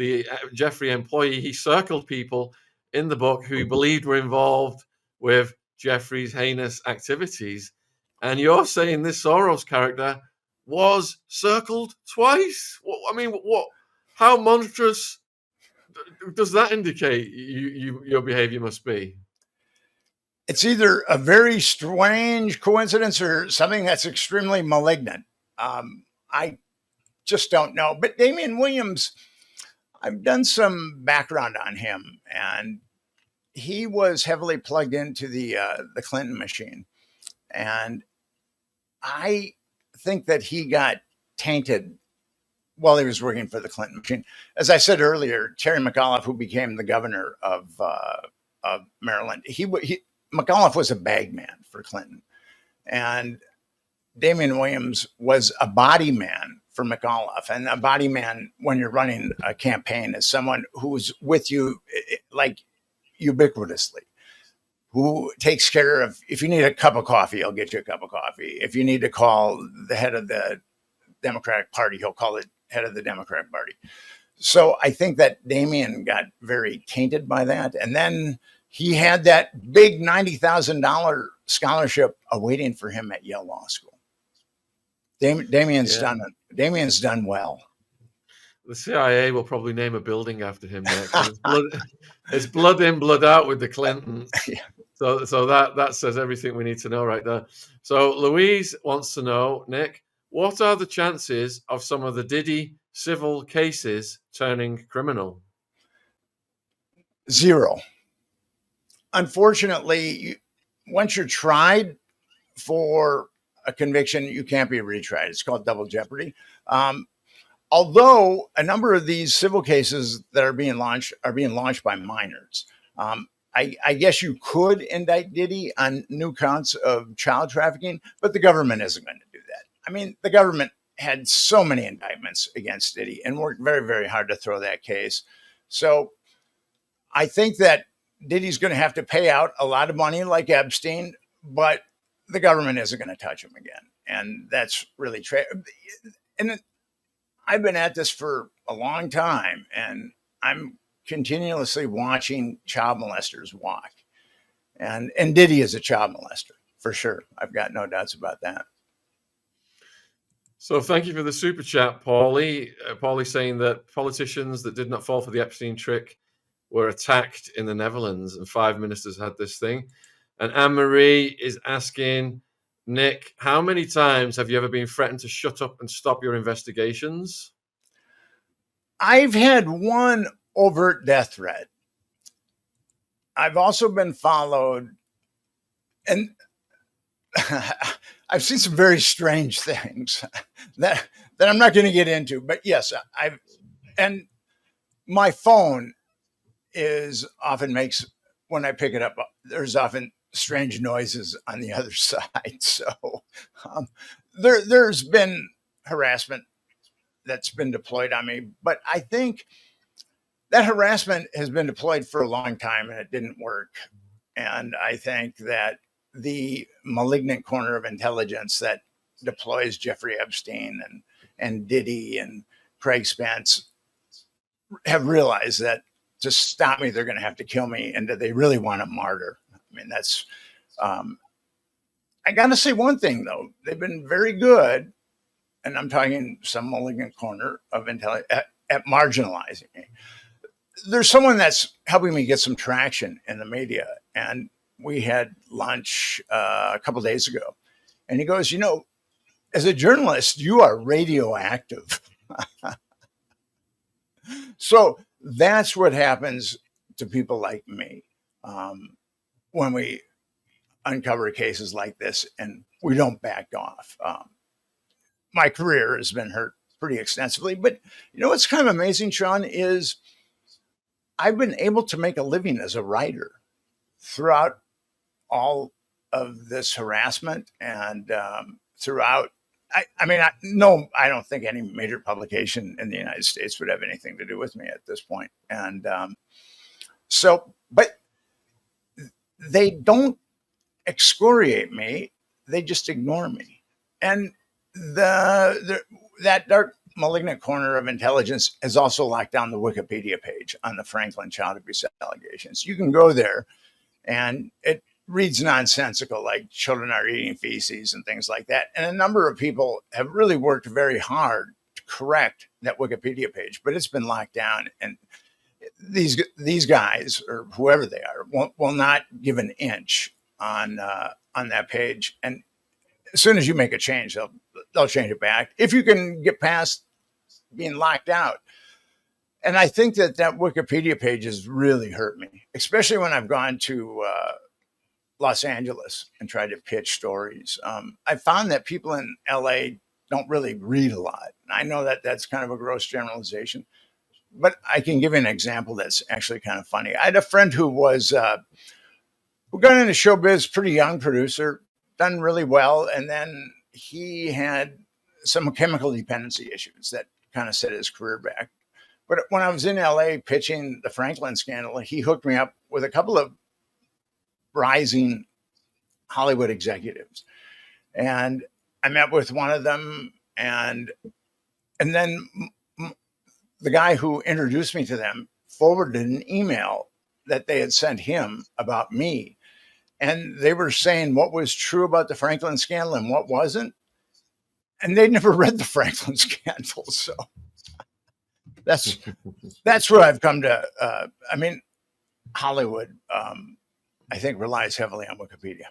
the Jeffrey employee, he circled people in the book who he believed were involved with Jeffrey's heinous activities. And you're saying this Soros character was circled twice? I mean, what? How monstrous does that indicate your behavior must be? It's either a very strange coincidence or something that's extremely malignant. I just don't know. But Damian Williams, I've done some background on him, and he was heavily plugged into the Clinton machine. And I think that he got tainted while he was working for the Clinton machine. As I said earlier, Terry McAuliffe, who became the governor of Maryland, McAuliffe was a bag man for Clinton. And Damian Williams was a body man for McAuliffe. And a body man, when you're running a campaign, is someone who's with you like ubiquitously, who takes care of, if you need a cup of coffee, he'll get you a cup of coffee. If you need to call the head of the Democratic Party, he'll call the head of the Democratic Party. So I think that Damian got very tainted by that. And then he had that big $90,000 scholarship awaiting for him at Yale Law School. Damian's done well. The CIA will probably name a building after him next. It's blood in, blood out with the Clintons. Yeah. So that says everything we need to know right there. So Louise wants to know, Nick, what are the chances of some of the Diddy civil cases turning criminal? 0. Unfortunately, once you're tried for a conviction, you can't be retried. It's called double jeopardy. Although a number of these civil cases that are being launched by minors. I guess you could indict Diddy on new counts of child trafficking, but the government isn't going to do that. I mean, the government had so many indictments against Diddy and worked very, very hard to throw that case. So I think that Diddy's going to have to pay out a lot of money like Epstein, but the government isn't going to touch him again. And that's really and I've been at this for a long time, and I'm continuously watching child molesters walk. And Diddy is a child molester, for sure. I've got no doubts about that. So thank you for the super chat, Paulie. Paulie saying that politicians that did not fall for the Epstein trick were attacked in the Netherlands, and 5 ministers had this thing. And Anne-Marie is asking, Nick, how many times have you ever been threatened to shut up and stop your investigations? I've had one overt death threat. I've also been followed, and I've seen some very strange things that I'm not going to get into. But yes, and my phone makes, when I pick it up, there's often strange noises on the other side. So there's been harassment that's been deployed on me, but I think that harassment has been deployed for a long time and it didn't work. And I think that the malignant corner of intelligence that deploys Jeffrey Epstein and Diddy and Craig Spence have realized that to stop me, they're going to have to kill me, and that they really want a martyr. I mean, that's, I got to say one thing, though. They've been very good, and I'm talking some malignant corner of intelligence, at marginalizing me. There's someone that's helping me get some traction in the media, and we had lunch a couple of days ago, and he goes, as a journalist, you are radioactive. So that's what happens to people like me when we uncover cases like this and we don't back off. My career has been hurt pretty extensively, but what's kind of amazing, Sean, is I've been able to make a living as a writer throughout all of this harassment and throughout. I don't think any major publication in the United States would have anything to do with me at this point. And but they don't excoriate me. They just ignore me. And that malignant corner of intelligence has also locked down the Wikipedia page on the Franklin child abuse allegations. You can go there and it reads nonsensical, like children are eating feces and things like that. And a number of people have really worked very hard to correct that Wikipedia page, but it's been locked down. And these guys, or whoever they are, will not give an inch on that page. And as soon as you make a change, they'll change it back if you can get past being locked out. And I think that Wikipedia page has really hurt me, especially when I've gone to Los Angeles and tried to pitch stories. I found that people in LA don't really read a lot. I know that that's kind of a gross generalization, but I can give you an example that's actually kind of funny. I had a friend who got into showbiz, pretty young producer, done really well. And then he had some chemical dependency issues that kind of set his career back. But when I was in LA pitching the Franklin scandal, he hooked me up with a couple of rising Hollywood executives. And I met with one of them, and then the guy who introduced me to them forwarded an email that they had sent him about me. And they were saying what was true about the Franklin scandal and what wasn't. And they'd never read the Franklin scandal. So that's where I've come to. Hollywood, I think, relies heavily on Wikipedia.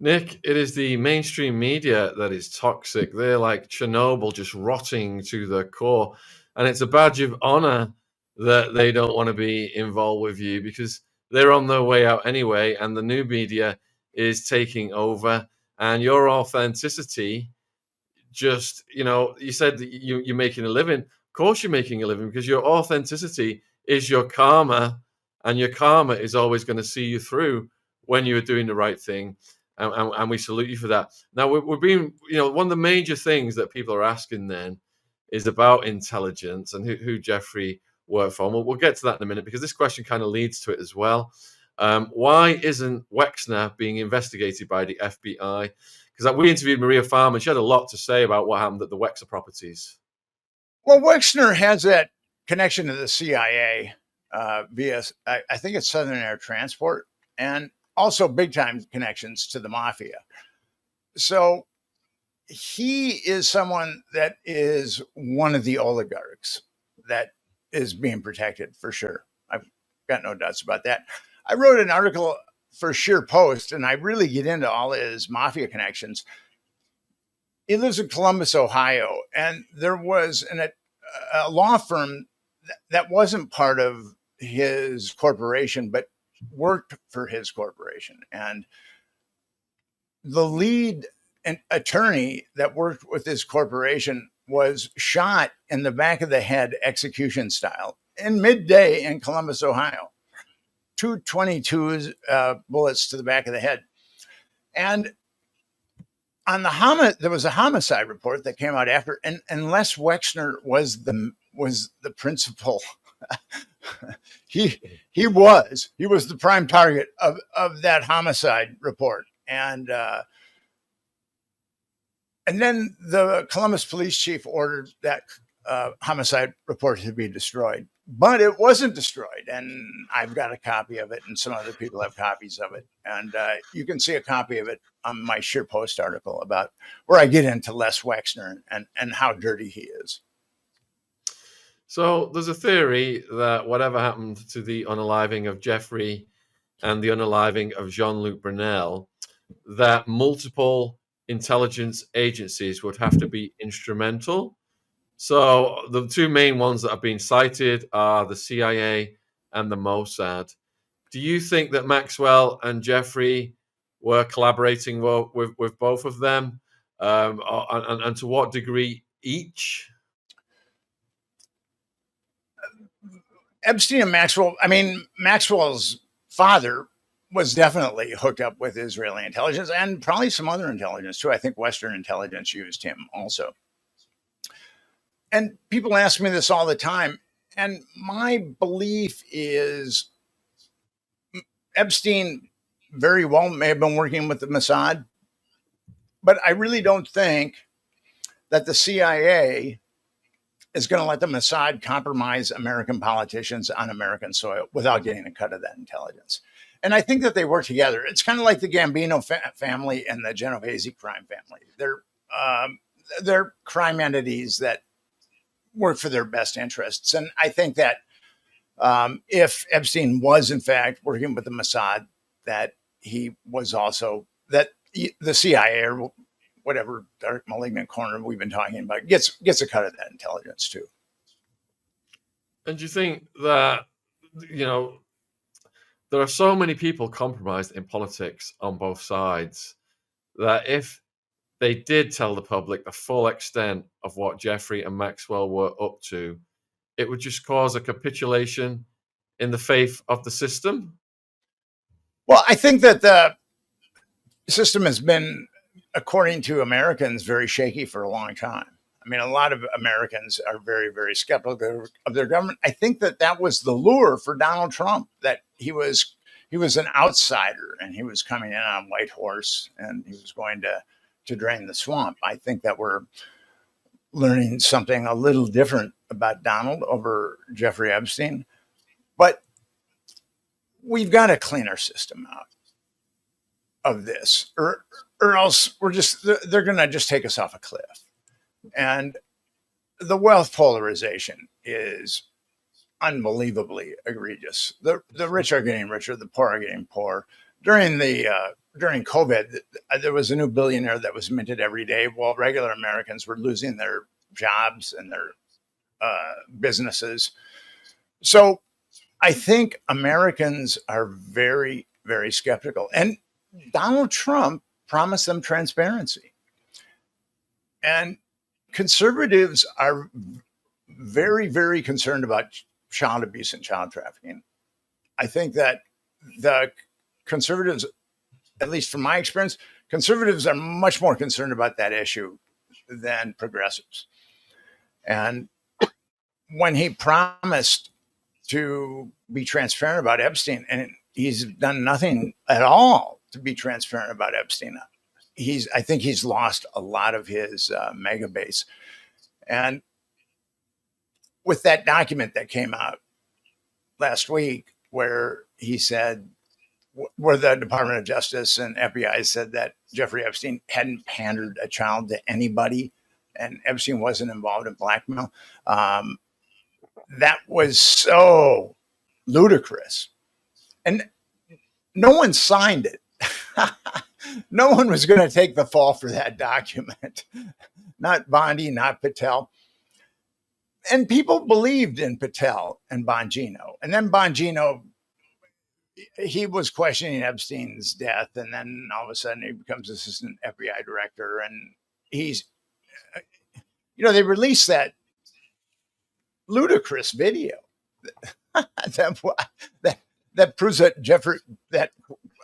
Nick, it is the mainstream media that is toxic. They're like Chernobyl, just rotting to the core. And it's a badge of honor that they don't want to be involved with you because they're on their way out anyway. And the new media is taking over. And your authenticity, just, you said that you're making a living. Of course you're making a living because your authenticity is your karma. And your karma is always going to see you through when you're doing the right thing. And we salute you for that. Now, we're being, one of the major things that people are asking then is about intelligence and who Jeffrey worked for. And we'll get to that in a minute because this question kind of leads to it as well. Why isn't Wexner being investigated by the FBI? Because we interviewed Maria Farmer. She had a lot to say about what happened at the Wexner properties. Well, Wexner has that connection to the CIA via, I think it's Southern Air Transport, and also big time connections to the mafia. So he is someone that is one of the oligarchs that is being protected for sure. I've got no doubts about that. I wrote an article for Sheer Post, and I really get into all his mafia connections. He lives in Columbus, Ohio, and there was a law firm that wasn't part of his corporation, but worked for his corporation. And the lead attorney that worked with his corporation was shot in the back of the head, execution style, in midday in Columbus, Ohio. 222 bullets to the back of the head. And on there was a homicide report that came out after, and Les Wexner was the principal. he was the prime target of that homicide report. And then the Columbus police chief ordered that homicide report to be destroyed, but it wasn't destroyed. And I've got a copy of it, and some other people have copies of it. And you can see a copy of it on my Sheer Post article about where I get into Les Wexner and how dirty he is. So there's a theory that whatever happened to the unaliving of Jeffrey and the unaliving of Jean-Luc Brunel, that multiple intelligence agencies would have to be instrumental. So the two main ones that have been cited are the CIA and the Mossad. Do you think that Maxwell and Jeffrey were collaborating with both of them? And to what degree each? Epstein and Maxwell, Maxwell's father was definitely hooked up with Israeli intelligence and probably some other intelligence too. I think Western intelligence used him also. And people ask me this all the time. And my belief is Epstein very well may have been working with the Mossad, but I really don't think that the CIA is going to let the Mossad compromise American politicians on American soil without getting a cut of that intelligence. And I think that they work together. It's kind of like the Gambino family and the Genovese crime family. They're crime entities that work for their best interests. And I think that if Epstein was in fact working with the Mossad, that he was also, that the CIA or whatever dark malignant corner we've been talking about gets a cut of that intelligence too. And do you think that, there are so many people compromised in politics on both sides that if they did tell the public the full extent of what Jeffrey and Maxwell were up to, it would just cause a capitulation in the faith of the system? Well, I think that the system has been, according to Americans, very shaky for a long time. I mean, a lot of Americans are very, very skeptical of their government. I think that was the lure for Donald Trump, that he was an outsider and he was coming in on a white horse and he was going to drain the swamp. I think that we're learning something a little different about Donald over Jeffrey Epstein, but we've got to clean our system out of this, or else they're going to just take us off a cliff. And the wealth polarization is unbelievably egregious. The rich are getting richer, the poor are getting poorer. During COVID, there was a new billionaire that was minted every day, while regular Americans were losing their jobs and their businesses. So I think Americans are very, very skeptical. And Donald Trump promised them transparency. And conservatives are very, very concerned about child abuse and child trafficking. I think that the conservatives, at least from my experience, conservatives are much more concerned about that issue than progressives. And when he promised to be transparent about Epstein, and he's done nothing at all to be transparent about Epstein, I think he's lost a lot of his mega base. And with that document that came out last week, where he said, where the Department of Justice and FBI said that Jeffrey Epstein hadn't pandered a child to anybody and Epstein wasn't involved in blackmail, that was so ludicrous. And no one signed it. No one was going to take the fall for that document. Not Bondi, not Patel. And people believed in Patel and Bongino. And then Bongino, he was questioning Epstein's death. And then all of a sudden he becomes assistant FBI director. And he's, they released that ludicrous video that proves that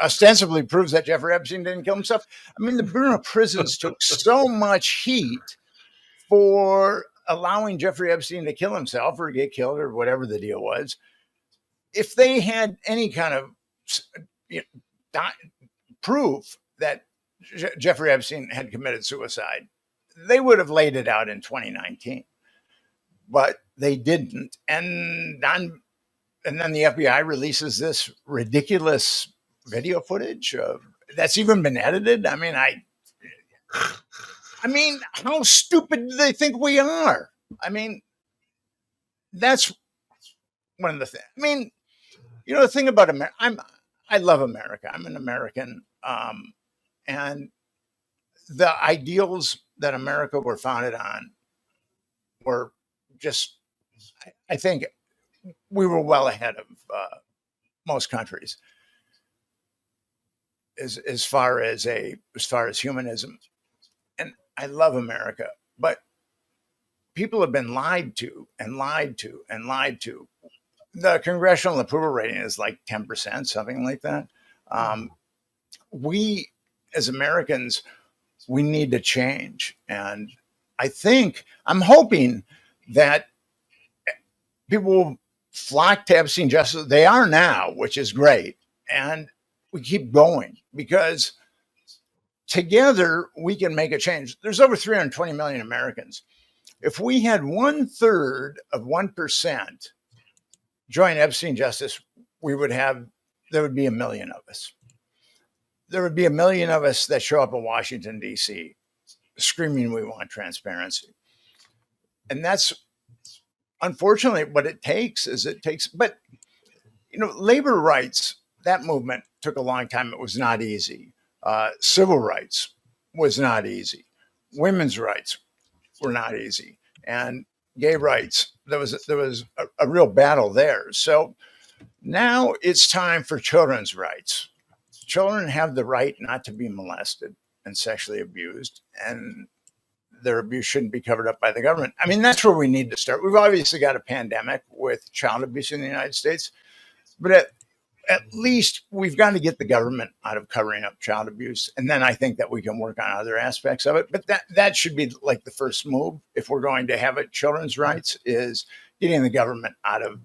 ostensibly proves that Jeffrey Epstein didn't kill himself. I mean, the Bureau of Prisons took so much heat for allowing Jeffrey Epstein to kill himself or get killed or whatever the deal was. If they had any kind of proof that Jeffrey Epstein had committed suicide, they would have laid it out in 2019. But they didn't. And then the FBI releases this ridiculous video footage that's even been edited. I mean, how stupid do they think we are? I mean, that's one of the things. I mean, the thing about America, I love America. I'm an American. And the ideals that America were founded on were just, I think we were well ahead of most countries as far as humanism. And I love America, but people have been lied to and lied to and lied to. The congressional approval rating is like 10%, something like that. We, as Americans, we need to change. And I'm hoping that people will flock to Epstein justice. They are now, which is great. And we keep going because together we can make a change. There's over 320 million Americans. If we had 1/3 of 1% join Epstein justice, there would be 1 million of us. There would be 1 million of us that show up in Washington, D.C., screaming we want transparency. And that's unfortunately what it takes. But labor rights, that movement took a long time. It was not easy. Civil rights was not easy. Women's rights were not easy. And gay rights, there was a real battle there. So now it's time for children's rights. Children have the right not to be molested and sexually abused, and their abuse shouldn't be covered up by the government. I mean, that's where we need to start. We've obviously got a pandemic with child abuse in the United States, but at least we've got to get the government out of covering up child abuse. And then I think that we can work on other aspects of it. But that should be like the first move if we're going to have it. Children's rights is getting the government out of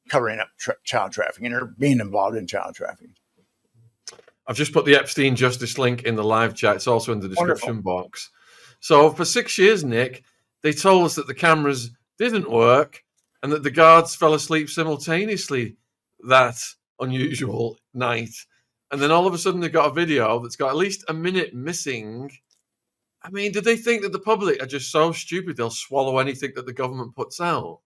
covering up child trafficking or being involved in child trafficking. I've just put the Epstein Justice link in the live chat. It's also in the description box. So for 6 years, Nick, they told us that the cameras didn't work and that the guards fell asleep simultaneously that unusual night. And then all of a sudden they got a video that's got at least a minute missing. I mean, did they think that the public are just so stupid they'll swallow anything that the government puts out?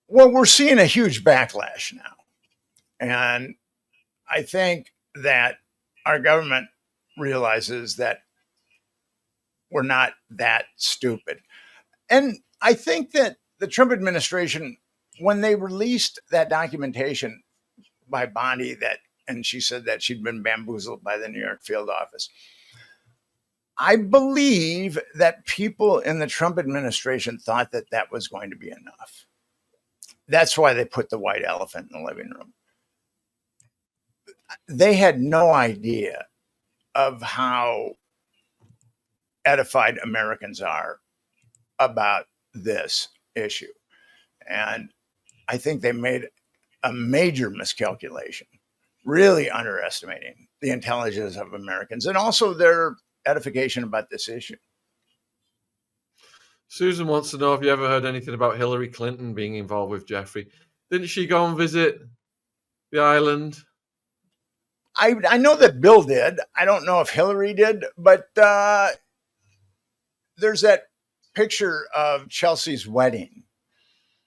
Well, we're seeing a huge backlash now. And I think that our government realizes that we're not that stupid. And I think that the Trump administration, when they released that documentation by Bondi and she said that she'd been bamboozled by the New York field office, I believe that people in the Trump administration thought that that was going to be enough. That's why they put the white elephant in the living room. They had no idea of how edified Americans are about this issue. And I think they made a major miscalculation, really underestimating the intelligence of Americans and also their edification about this issue. Susan wants to know if you ever heard anything about Hillary Clinton being involved with Jeffrey. Didn't she go and visit the island? I know that Bill did. I don't know if Hillary did, but there's that picture of Chelsea's wedding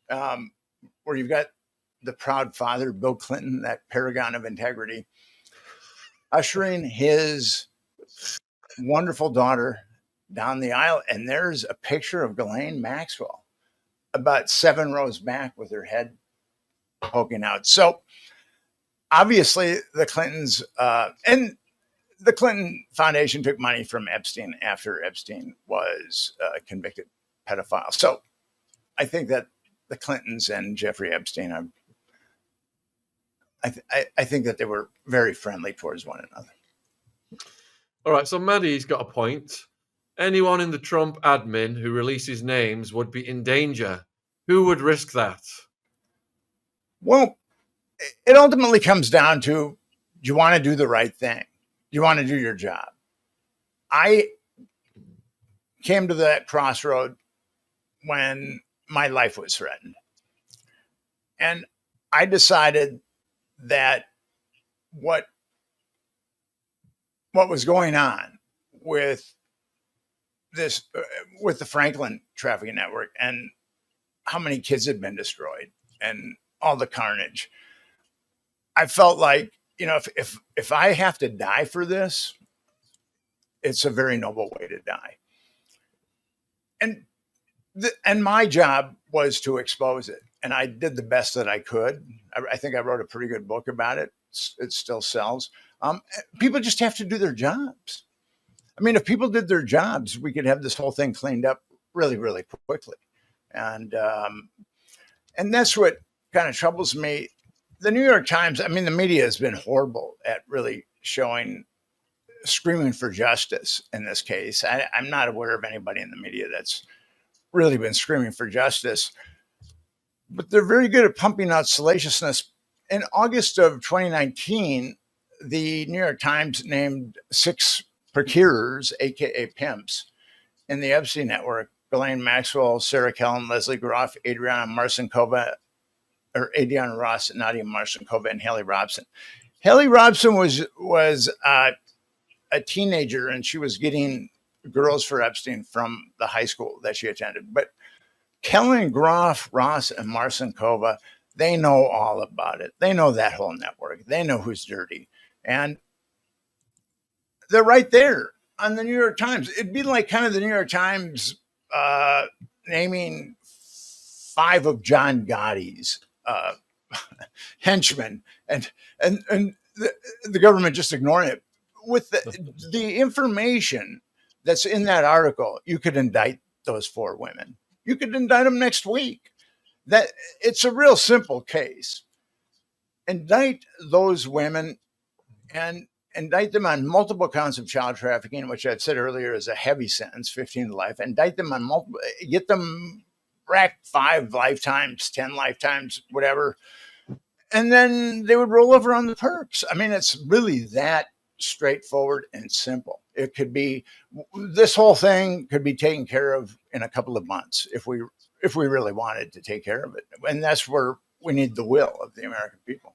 where you've got the proud father, Bill Clinton, that paragon of integrity, ushering his wonderful daughter down the aisle. And there's a picture of Ghislaine Maxwell about 7 rows back with her head poking out. So obviously the Clintons and the Clinton Foundation took money from Epstein after Epstein was a convicted pedophile. So I think that the Clintons and Jeffrey Epstein, I think that they were very friendly towards one another. All right, so Maddie's got a point. Anyone in the Trump admin who releases names would be in danger. Who would risk that? Well, it ultimately comes down to, do you want to do the right thing? Do you want to do your job? I came to that crossroad when my life was threatened. And I decided that what was going on with this, with the Franklin trafficking network and how many kids had been destroyed and all the carnage, I felt like, if I have to die for this, it's a very noble way to die. And my job was to expose it. And I did the best that I could. I think I wrote a pretty good book about it. It still sells. People just have to do their jobs. I mean, if people did their jobs, we could have this whole thing cleaned up really, really quickly. And that's what kind of troubles me. The New York Times, I mean, the media has been horrible at really screaming for justice in this case. I'm not aware of anybody in the media that's really been screaming for justice, but they're very good at pumping out salaciousness. In August of 2019, the New York Times named 6 procurers, AKA pimps, in the Epstein network Ghislaine Maxwell, Sarah Kellen, Leslie Groff, Adriana Marcinkova, or Adriana Ross, Nadia Marcinkova, and Haley Robson. Haley Robson was a teenager, and she was getting girls for Epstein from the high school that she attended. But Kellen, Groff, Ross, and Marcinkova, they know all about it. They know that whole network. They know who's dirty. And they're right there on the New York Times. It'd be like kind of the New York Times naming 5 of John Gotti's henchmen and the government just ignoring it. With the information that's in that article, you could indict those 4 women. You could indict them next week. That it's a real simple case. Indict those women and indict them on multiple counts of child trafficking, which I've said earlier is a heavy sentence, 15 to life. Indict them on multiple, get them racked 5 lifetimes, 10 lifetimes, whatever. And then they would roll over on the perps. I mean, it's really that straightforward and simple. It could be, this whole thing could be taken care of in a couple of months if we really wanted to take care of it. And that's where we need the will of the American people.